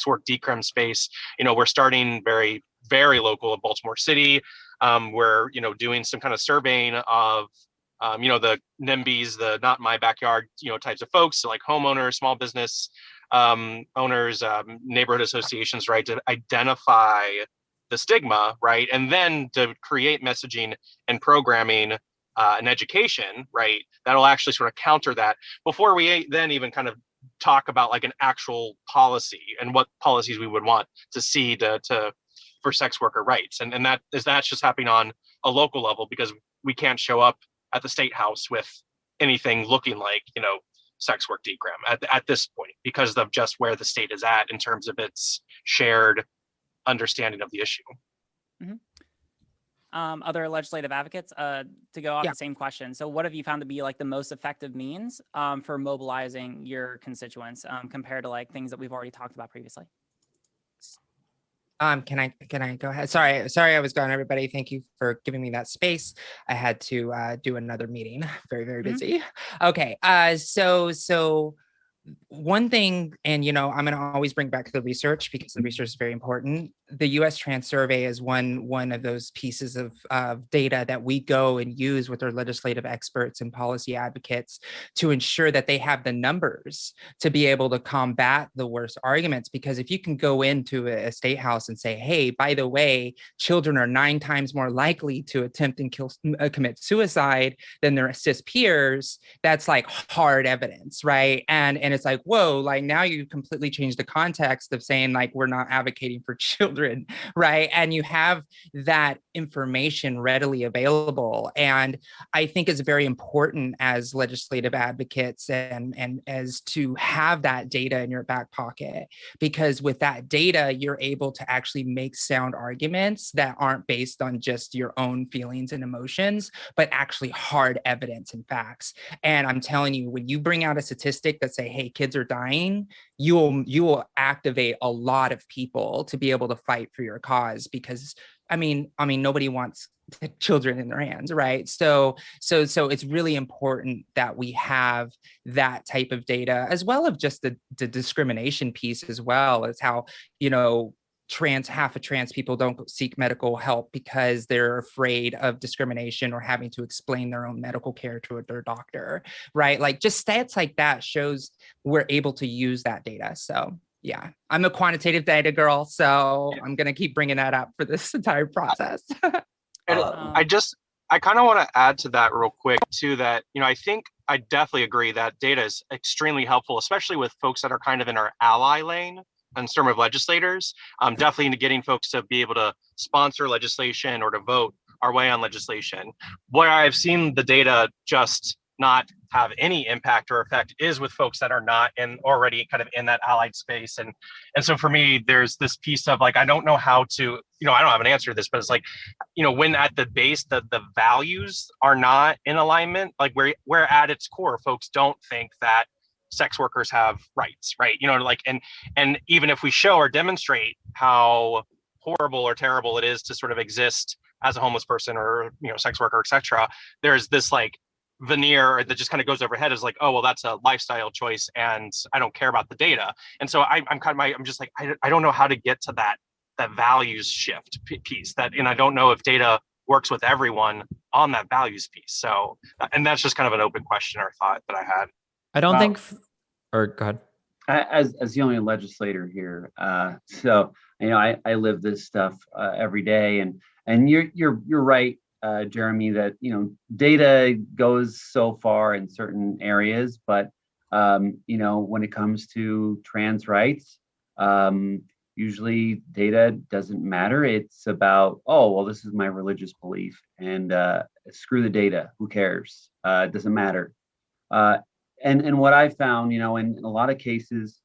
work decrim space. We're starting very, very local in Baltimore City. We're, doing some kind of surveying of the NIMBYs, the not my backyard, types of folks, so like homeowners, small business owners, neighborhood associations, right, to identify the stigma, right, and then to create messaging and programming and education, right, that'll actually sort of counter that before we then even kind of talk about like an actual policy and what policies we would want to see for sex worker rights, and that's just happening on a local level, because we can't show up at the state house with anything looking like sex work decrim at this point, because of just where the state is at in terms of its shared understanding of the issue. Mm-hmm. Other legislative advocates, to go off the same question. So what have you found to be like the most effective means for mobilizing your constituents compared to like things that we've already talked about previously? Can I go ahead? Sorry, I was gone, everybody. Thank you for giving me that space. I had to do another meeting. Very, very busy. Okay. So one thing, and I'm going to always bring back the research, because the research is very important. The U.S. Trans Survey is one of those pieces of data that we go and use with our legislative experts and policy advocates to ensure that they have the numbers to be able to combat the worst arguments. Because if you can go into a state house and say, hey, by the way, children are 9 times more likely to attempt and commit suicide than their cis peers, that's like hard evidence, right? And it's like, whoa, like now you completely change the context of saying like we're not advocating for children, right? And you have that information readily available. And I think it's very important as legislative advocates and as to have that data in your back pocket, because with that data, you're able to actually make sound arguments that aren't based on just your own feelings and emotions, but actually hard evidence and facts. And I'm telling you, when you bring out a statistic that say, hey, kids are dying, you will activate a lot of people to be able to fight for your cause, because I mean nobody wants children in their hands, right? So it's really important that we have that type of data, as well as just the discrimination piece, as well as how half of trans people don't seek medical help because they're afraid of discrimination or having to explain their own medical care to their doctor, right? Like just stats like that shows we're able to use that data. So yeah, I'm a quantitative data girl, so I'm going to keep bringing that up for this entire process. And I kind of want to add to that real quick too, that, I think I definitely agree that data is extremely helpful, especially with folks that are kind of in our ally lane in terms of legislators. Definitely into getting folks to be able to sponsor legislation or to vote our way on legislation. Where I've seen the data just not have any impact or effect is with folks that are not in already kind of in that allied space. And so for me, there's this piece of like, I don't know how to, I don't have an answer to this, but it's like, when at the base, the values are not in alignment, like where at its core, folks don't think that sex workers have rights, right? And even if we show or demonstrate how horrible or terrible it is to sort of exist as a homeless person or, sex worker, et cetera, there's this like veneer that just kind of goes overhead is like, oh, well, that's a lifestyle choice and I don't care about the data. And so I'm just like, I don't know how to get to that values shift piece and I don't know if data works with everyone on that values piece. So, and that's just kind of an open question or thought that I had. I don't think, or go ahead. As the only legislator here, so I live this stuff every day, and you're right, Jeremy, that data goes so far in certain areas, but when it comes to trans rights, usually data doesn't matter. It's about, oh, well, this is my religious belief, and screw the data. Who cares? It doesn't matter. And what I found, in a lot of cases,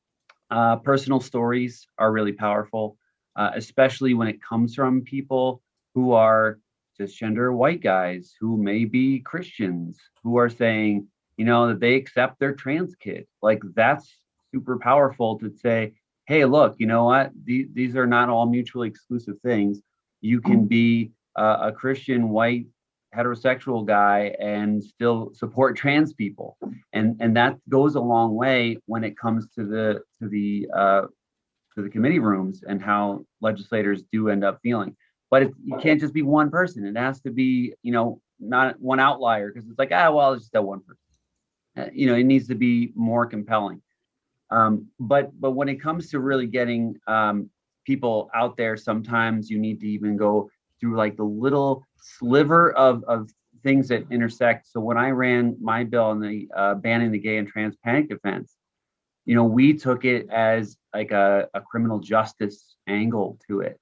personal stories are really powerful, especially when it comes from people who are cisgender white guys who may be Christians, who are saying, that they accept their trans kid. Like, that's super powerful to say, hey, look, you know what? These are not all mutually exclusive things. You can be a Christian white heterosexual guy and still support trans people, and that goes a long way when it comes to the committee rooms and how legislators do end up feeling. But you can't just be one person. It has to be not one outlier, because it's like, well, it's just that one person. It needs to be more compelling. But when it comes to really getting people out there, sometimes you need to even go through like the little sliver of things that intersect. So when I ran my bill on the banning the gay and trans panic defense, we took it as like a criminal justice angle to it.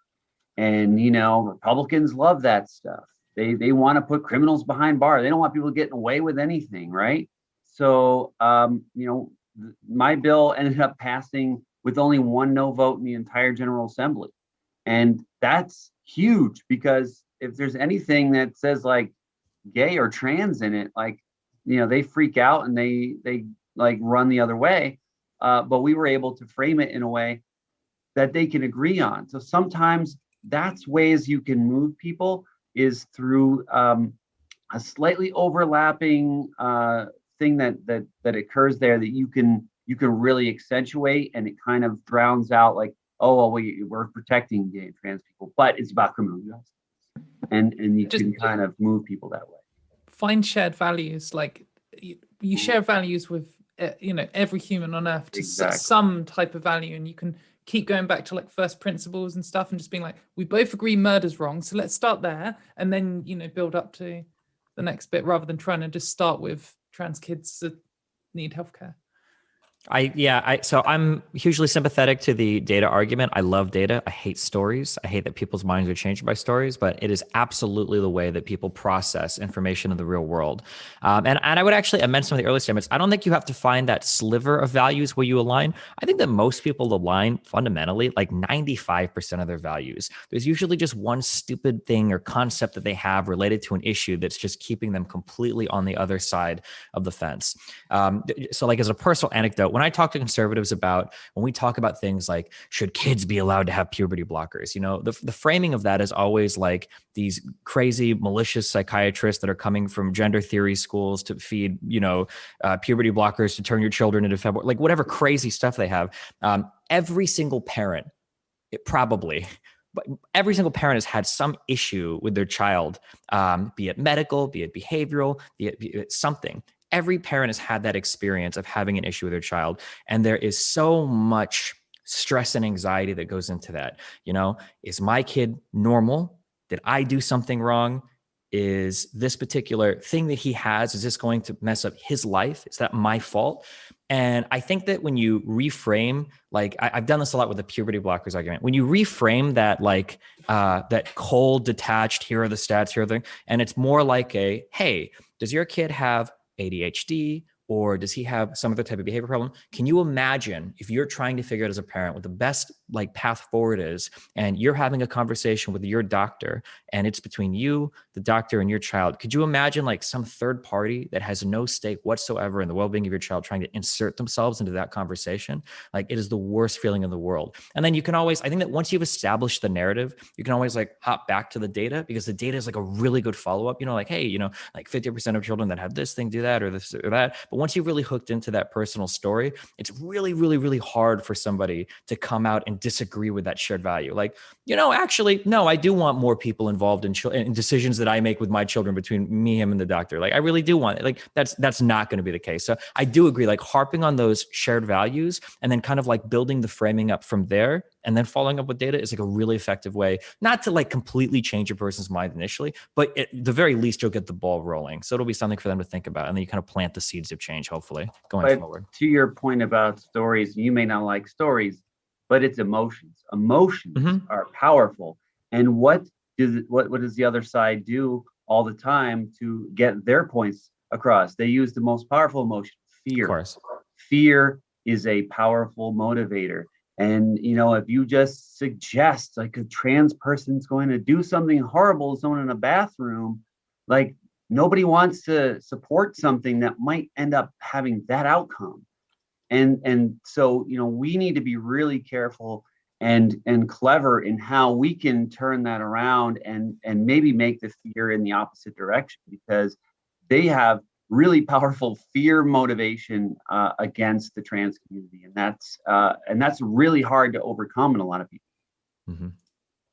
And, Republicans love that stuff. They want to put criminals behind bars. They don't want people getting away with anything, right? So, my bill ended up passing with only one no vote in the entire General Assembly. And that's huge, because if there's anything that says like gay or trans in it, like, they freak out and they like run the other way. But we were able to frame it in a way that they can agree on. So sometimes that's ways you can move people, is through a slightly overlapping thing that occurs there that you can really accentuate, and it kind of drowns out like, oh, well, we're protecting gay and trans people, but it's about criminal justice, and you can kind of move people that way. Find shared values, like you share values with every human on earth to Exactly. some type of value, and you can keep going back to like first principles and stuff, and just being like, we both agree murder's wrong, so let's start there, and then build up to the next bit, rather than trying to just start with trans kids that need healthcare. So I'm hugely sympathetic to the data argument. I love data. I hate stories. I hate that people's minds are changed by stories, but it is absolutely the way that people process information in the real world. And I would actually amend some of the early statements. I don't think you have to find that sliver of values where you align. I think that most people align fundamentally, like 95% of their values. There's usually just one stupid thing or concept that they have related to an issue that's just keeping them completely on the other side of the fence. So like, as a personal anecdote, when I talk to conservatives when we talk about things like, should kids be allowed to have puberty blockers? The framing of that is always like these crazy malicious psychiatrists that are coming from gender theory schools to feed, puberty blockers to turn your children into February, like whatever crazy stuff they have. Every single parent, but every single parent has had some issue with their child, be it medical, be it behavioral, be it something. Every parent has had that experience of having an issue with their child. And there is so much stress and anxiety that goes into that. Is my kid normal? Did I do something wrong? is this particular thing that he has, is this going to mess up his life? Is that my fault? And I think that when you reframe, like I've done this a lot with the puberty blockers argument, when you reframe that, like that cold, detached, here are the stats, here are the, and it's more like a, hey, does your kid have ADHD? Or does he have some other type of behavior problem? Can you imagine if you're trying to figure out as a parent what the best like path forward is, and you're having a conversation with your doctor, and it's between you, the doctor, and your child? Could you imagine like some third party that has no stake whatsoever in the well-being of your child trying to insert themselves into that conversation? Like, it is the worst feeling in the world. And then you can always, I think that once you've established the narrative, you can always like hop back to the data, because the data is like a really good follow-up, you know, like, hey, you know, like 50% of children that have this thing do that, or this or that. But once you've really hooked into that personal story, it's really, really, really hard for somebody to come out and disagree with that shared value. Like, you know, actually, no, I do want more people involved in decisions that I make with my children between me, him, and the doctor. Like, I really do want it. Like, that's not going to be the case. So I do agree, like harping on those shared values and then kind of like building the framing up from there, and then following up with data is like a really effective way, not to like completely change a person's mind initially, but at the very least, you'll get the ball rolling. So it'll be something for them to think about. And then you kind of plant the seeds of change, hopefully, going forward. To your point about stories, you may not like stories, but it's emotions. Emotions are powerful. And what does the other side do all the time to get their points across? They use the most powerful emotion, fear. Of course. Fear is a powerful motivator. And, you know, if you just suggest like a trans person's going to do something horrible to someone in a bathroom, like nobody wants to support something that might end up having that outcome. And so, you know, we need to be really careful and clever in how we can turn that around and maybe make the fear in the opposite direction, because they have really powerful fear motivation against the trans community, and that's really hard to overcome in a lot of people.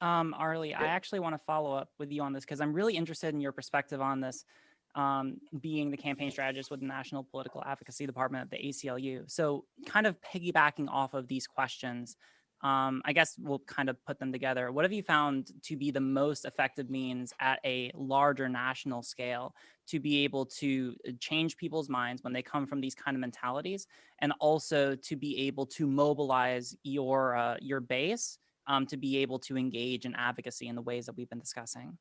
Arlie, I actually want to follow up with you on this, because I'm really interested in your perspective on this, being the campaign strategist with the National Political Advocacy Department at the ACLU. So kind of piggybacking off of these questions, I guess we'll kind of put them together. What have you found to be the most effective means at a larger national scale to be able to change people's minds when they come from these kind of mentalities, and also to be able to mobilize your base to be able to engage in advocacy in the ways that we've been discussing?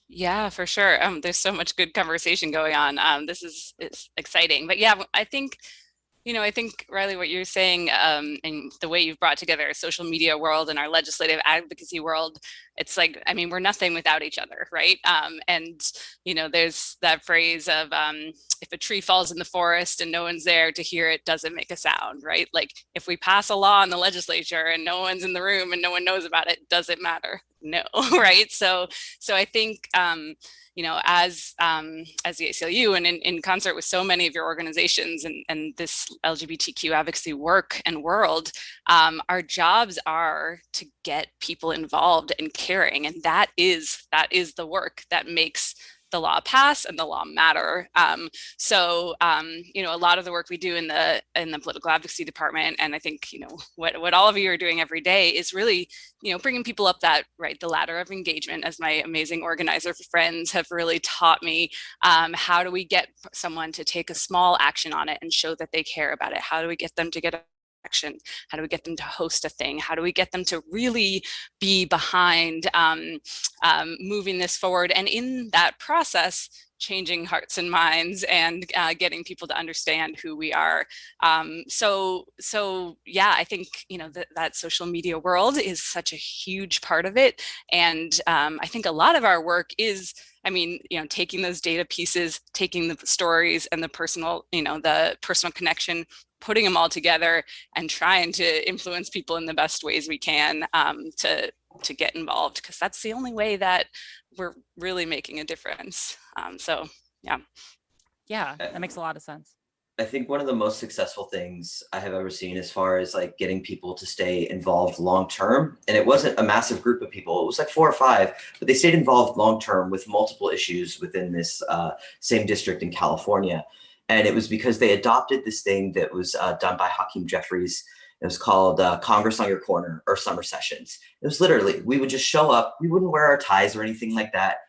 Yeah, for sure. There's so much good conversation going on. It's exciting. But yeah, I think Riley, what you're saying, and the way you've brought together our social media world and our legislative advocacy world, it's like, I mean, we're nothing without each other, right? And, you know, there's that phrase of if a tree falls in the forest and no one's there to hear it, doesn't make a sound, right? Like, if we pass a law in the legislature and no one's in the room and no one knows about it, does it matter? No, right? So I think, you know, as the ACLU and in concert with so many of your organizations and this LGBTQ advocacy work and world, our jobs are to get people involved and caring, and that is the work that makes the law pass and the law matter. So you know, a lot of the work we do in the political advocacy department, and I think, you know, what all of you are doing every day is really, you know, bringing people up the ladder of engagement, as my amazing organizer friends have really taught me. How do we get someone to take a small action on it and show that they care about it? How do we get them to get action? How do we get them to host a thing? How do we get them to really be behind moving this forward? And in that process, changing hearts and minds and getting people to understand who we are. So yeah, I think, you know, that social media world is such a huge part of it. And I think a lot of our work is, I mean, you know, taking those data pieces, taking the stories and the personal connection, putting them all together and trying to influence people in the best ways we can to get involved, because that's the only way that we're really making a difference. So yeah, that makes a lot of sense. I think one of the most successful things I have ever seen as far as like getting people to stay involved long term, and it wasn't a massive group of people, it was like 4 or 5, but they stayed involved long term with multiple issues within this same district in California. And it was because they adopted this thing that was done by Hakeem Jeffries. It was called Congress on Your Corner, or Summer Sessions. It was literally, we would just show up. We wouldn't wear our ties or anything like that.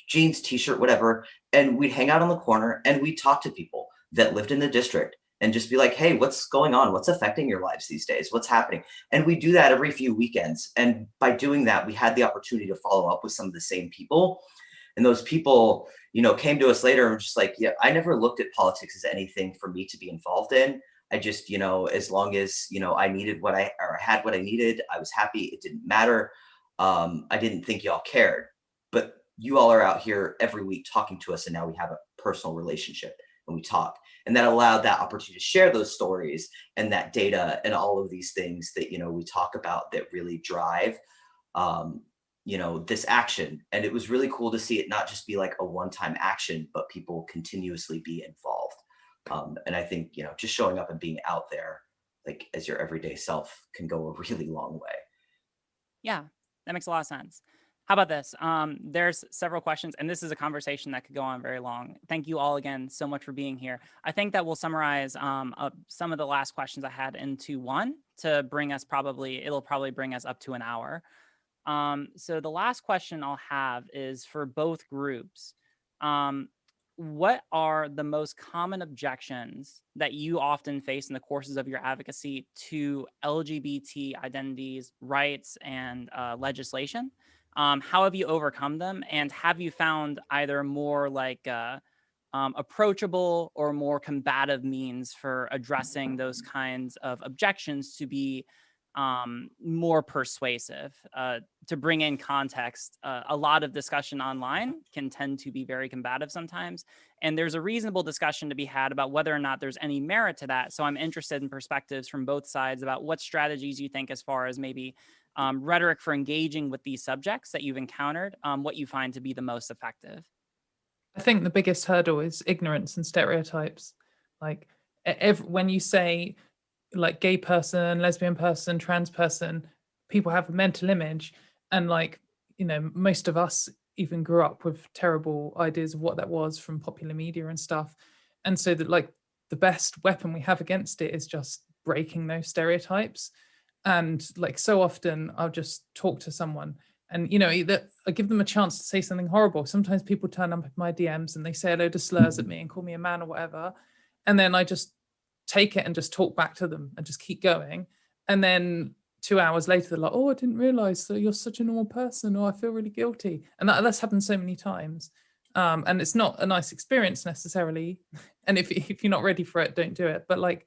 jeans, t-shirt, whatever. And we'd hang out on the corner and we'd talk to people that lived in the district and just be like, hey, what's going on? What's affecting your lives these days? What's happening? And we do that every few weekends. And by doing that, we had the opportunity to follow up with some of the same people. And those people, came to us later and were just like, yeah, I never looked at politics as anything for me to be involved in. I just, as long as, I needed or had what I needed, I was happy. It didn't matter. I didn't think y'all cared, but you all are out here every week talking to us. And now we have a personal relationship and we talk. And that allowed that opportunity to share those stories and that data and all of these things that, we talk about that really drive, this action. And it was really cool to see it not just be like a one-time action, but people continuously be involved. And I think, just showing up and being out there, like as your everyday self, can go a really long way. Yeah, that makes a lot of sense. How about this? There's several questions, and this is a conversation that could go on very long. Thank you all again so much for being here. I think that we'll summarize some of the last questions I had into one to bring us it'll probably bring us up to an hour. So the last question I'll have is for both groups. What are the most common objections that you often face in the courses of your advocacy to LGBT identities, rights, and legislation? How have you overcome them? And have you found either more like approachable or more combative means for addressing those kinds of objections to be more persuasive? To bring in context, a lot of discussion online can tend to be very combative sometimes, and there's a reasonable discussion to be had about whether or not there's any merit to that. So I'm interested in perspectives from both sides about what strategies you think, as far as maybe rhetoric for engaging with these subjects that you've encountered, what you find to be the most effective. I think the biggest hurdle is ignorance and stereotypes. Like when you say like gay person, lesbian person, trans person, people have a mental image, and most of us even grew up with terrible ideas of what that was from popular media and stuff. And so that the best weapon we have against it is just breaking those stereotypes. And so often I'll just talk to someone and, either I give them a chance to say something horrible. Sometimes people turn up in my DMs and they say a load of slurs at me and call me a man or whatever. And then I just take it and just talk back to them and just keep going. And then 2 hours later, they're like, oh, I didn't realize that you're such a normal person, or I feel really guilty. And that's happened so many times. And it's not a nice experience necessarily. And if you're not ready for it, don't do it. But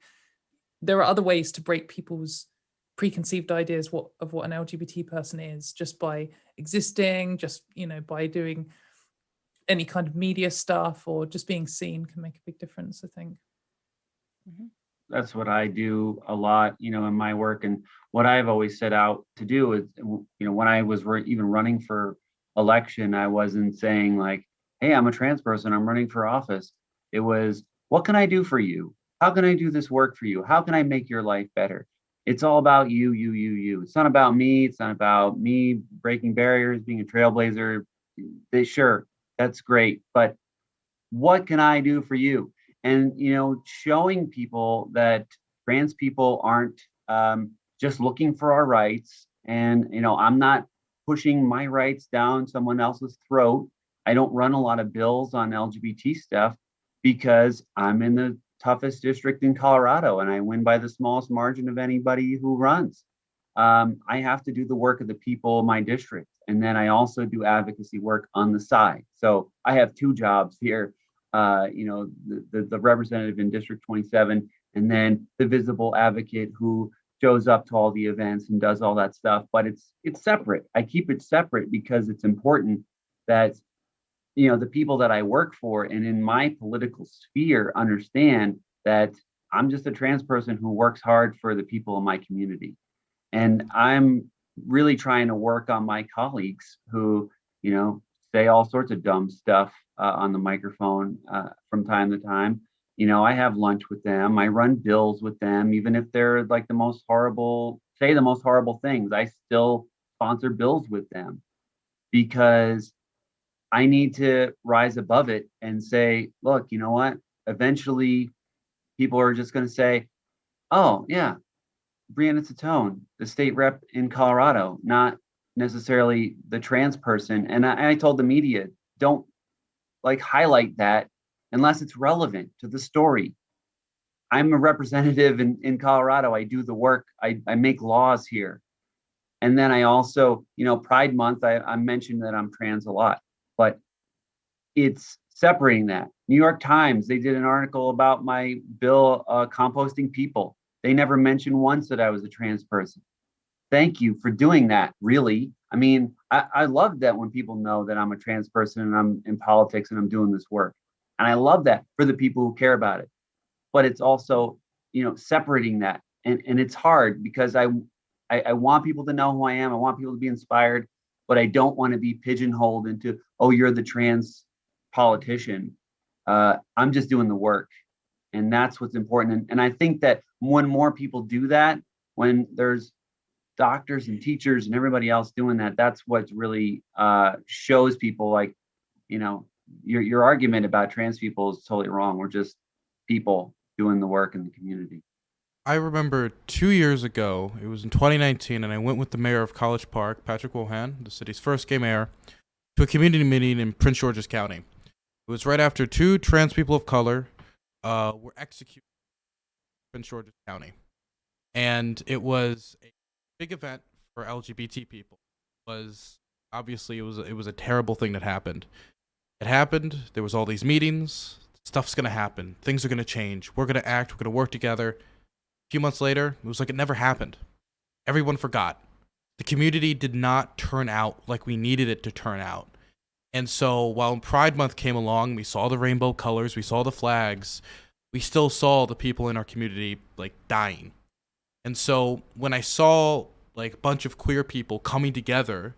there are other ways to break people's preconceived ideas of what an LGBT person is, just by existing, just, by doing any kind of media stuff, or just being seen can make a big difference, I think. Mm-hmm. That's what I do a lot, in my work. And what I've always set out to do is, when I was even running for election, I wasn't saying like, hey, I'm a trans person, I'm running for office. It was, what can I do for you? How can I do this work for you? How can I make your life better? It's all about you. It's not about me. It's not about me breaking barriers, being a trailblazer. Sure, that's great. But what can I do for you? And, showing people that trans people aren't just looking for our rights. And, I'm not pushing my rights down someone else's throat. I don't run a lot of bills on LGBT stuff because I'm in the toughest district in Colorado and I win by the smallest margin of anybody who runs. I have to do the work of the people in my district. And then I also do advocacy work on the side. So I have two jobs here. The representative in District 27, and then the visible advocate who shows up to all the events and does all that stuff. But it's separate. I keep it separate because it's important that, the people that I work for and in my political sphere understand that I'm just a trans person who works hard for the people in my community. And I'm really trying to work on my colleagues who, say all sorts of dumb stuff on the microphone from time to time. I have lunch with them. I run bills with them, even if they're like the most horrible things. I still sponsor bills with them because I need to rise above it and say, look, you know what? Eventually, people are just going to say, oh, yeah, Brianna Tatone, the state rep in Colorado, not necessarily the trans person. And I told the media don't like highlight that unless it's relevant to the story. I'm a representative in Colorado. I do the work. I make laws here. And then I also, Pride Month, I mentioned that I'm trans a lot, but it's separating that. New York Times, they did an article about my bill composting people. They never mentioned once that I was a trans person. Thank you for doing that, really. I mean, I love that when people know that I'm a trans person and I'm in politics and I'm doing this work. And I love that for the people who care about it. But it's also, separating that. And it's hard because I want people to know who I am. I want people to be inspired, but I don't want to be pigeonholed into, oh, you're the trans politician. I'm just doing the work. And that's what's important. And I think that when more people do that, when there's doctors and teachers and everybody else doing that, that's what really shows people like, your argument about trans people is totally wrong. We're just people doing the work in the community. I remember 2 years ago, it was in 2019, and I went with the mayor of College Park, Patrick Wilhan, the city's first gay mayor, to a community meeting in Prince George's County. It was right after 2 trans people of color were executed in Prince George's County. And it was a big event for LGBT people. Obviously it was a terrible thing that happened. It happened, there was all these meetings, stuff's gonna happen, things are gonna change, we're gonna act, we're gonna work together. A few months later, it was like it never happened. Everyone forgot. The community did not turn out like we needed it to turn out. And so while Pride Month came along, we saw the rainbow colors, we saw the flags, we still saw the people in our community like dying. And so when I saw like a bunch of queer people coming together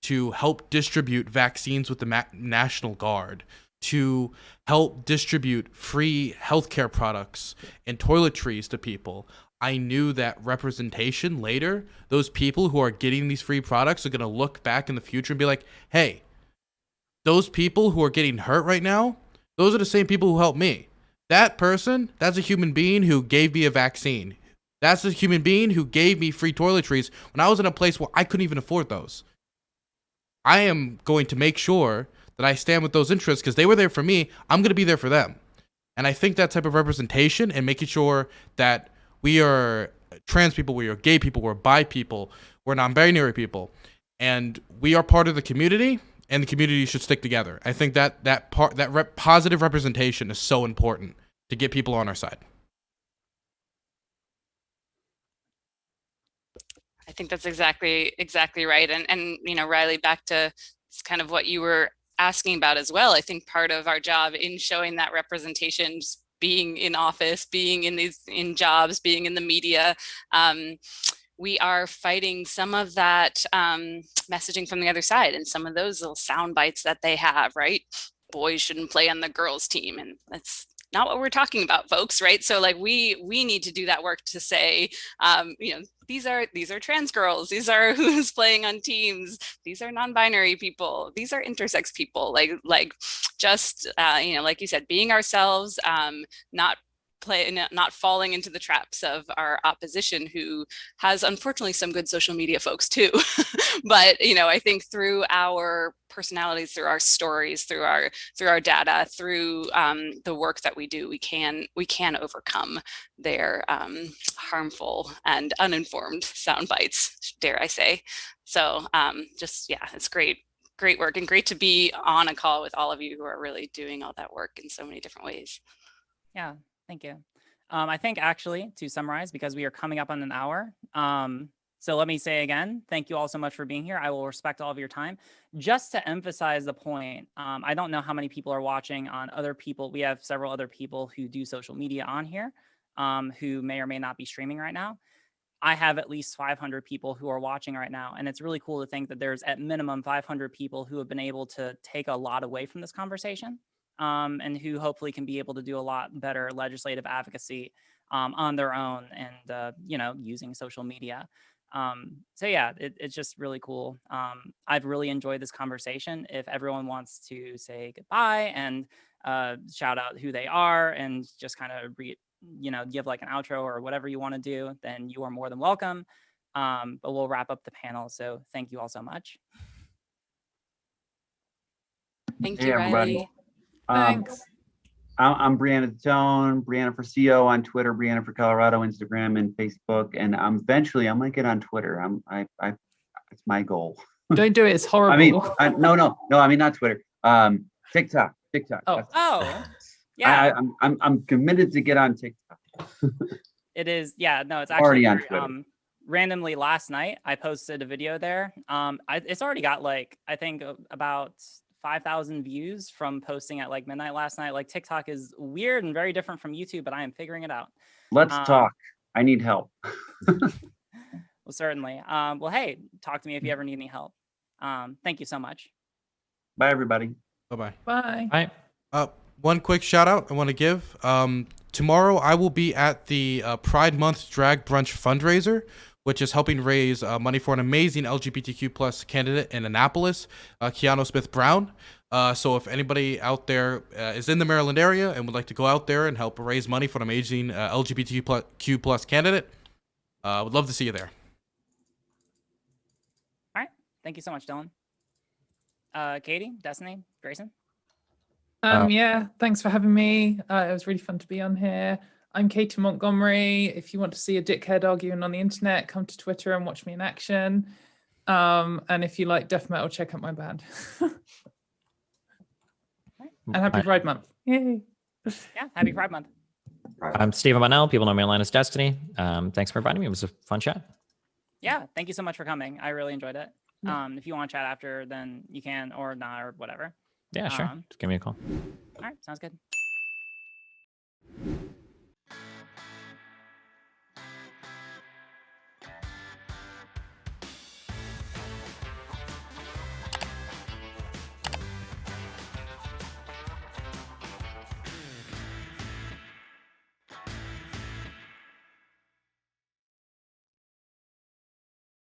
to help distribute vaccines with the National Guard, to help distribute free healthcare products and toiletries to people, I knew that representation later, those people who are getting these free products are going to look back in the future and be like, hey, those people who are getting hurt right now, those are the same people who helped me. That person, that's a human being who gave me a vaccine. That's a human being who gave me free toiletries when I was in a place where I couldn't even afford those. I am going to make sure that I stand with those interests because they were there for me. I'm going to be there for them. And I think that type of representation and making sure that we are trans people, we are gay people, we're bi people, we're non-binary people, and we are part of the community, and the community should stick together. I think that positive representation is so important to get people on our side. I think that's exactly right. And Riley, back to kind of what you were asking about as well. I think part of our job in showing that representation, just being in office, being in jobs, being in the media, we are fighting some of that messaging from the other side and some of those little sound bites that they have, right? Boys shouldn't play on the girls' team, and that's not what we're talking about, folks, right? So like we need to do that work to say, these are trans girls, these are who's playing on teams, these are non-binary people, these are intersex people, like just like you said, being ourselves, not falling into the traps of our opposition, who has unfortunately some good social media folks too. But I think through our personalities, through our stories, through our data, through the work that we do, we can overcome their harmful and uninformed sound bites, dare I say. So it's great work, and great to be on a call with all of you who are really doing all that work in so many different ways. Yeah, thank you. I think actually, to summarize, because we are coming up on an hour, so let me say again, thank you all so much for being here. I will respect all of your time. Just to emphasize the point, I don't know how many people are watching on other people. We have several other people who do social media on here, who may or may not be streaming right now. I have at least 500 people who are watching right now. And it's really cool to think that there's at minimum 500 people who have been able to take a lot away from this conversation, and who hopefully can be able to do a lot better legislative advocacy on their own, and using social media. So yeah, it's just really cool. I've really enjoyed this conversation. If everyone wants to say goodbye and shout out who they are and just kind of give like an outro or whatever you want to do, then you are more than welcome. But we'll wrap up the panel. So thank you all so much. Thank Hey, you, everybody. Riley. Thanks. I'm Brianna Tone, Brianna for CO on Twitter, Brianna for Colorado, Instagram, and Facebook. And eventually I might get on Twitter. It's my goal. Don't do it. It's horrible. I mean, no. I mean, not Twitter. TikTok. Oh. That's- Oh, yeah. I'm committed to get on TikTok. It is. Yeah, no, it's Already actually on Twitter. randomly last night I posted a video there. It's already got like, I think about 5,000 views from posting at like midnight last night. Like TikTok is weird and very different from YouTube, but I am figuring it out. Let's talk. I need help. Well, certainly. Well, hey, talk to me if you ever need any help. Thank you so much. Bye, everybody. Bye-bye. Bye. Bye. One quick shout out I want to give. Tomorrow I will be at the Pride Month Drag Brunch fundraiser, which is helping raise money for an amazing LGBTQ plus candidate in Annapolis, Keanu Smith Brown. So if anybody out there is in the Maryland area and would like to go out there and help raise money for an amazing LGBTQ plus candidate, would love to see you there. All right. Thank you so much, Dylan. Katie, Destiny, Grayson. Yeah, thanks for having me. It was really fun to be on here. I'm Katie Montgomery. If you want to see a dickhead arguing on the internet, come to Twitter and watch me in action. And if you like death metal, check out my band. And happy Pride Month. Yay. Yeah, happy Pride Month. I'm Stephen Bunnell. People know me online as Destiny. Thanks for inviting me. It was a fun chat. Yeah, thank you so much for coming. I really enjoyed it. If you want to chat after, then you can, or not, or whatever. Yeah, sure. Just give me a call. All right, sounds good.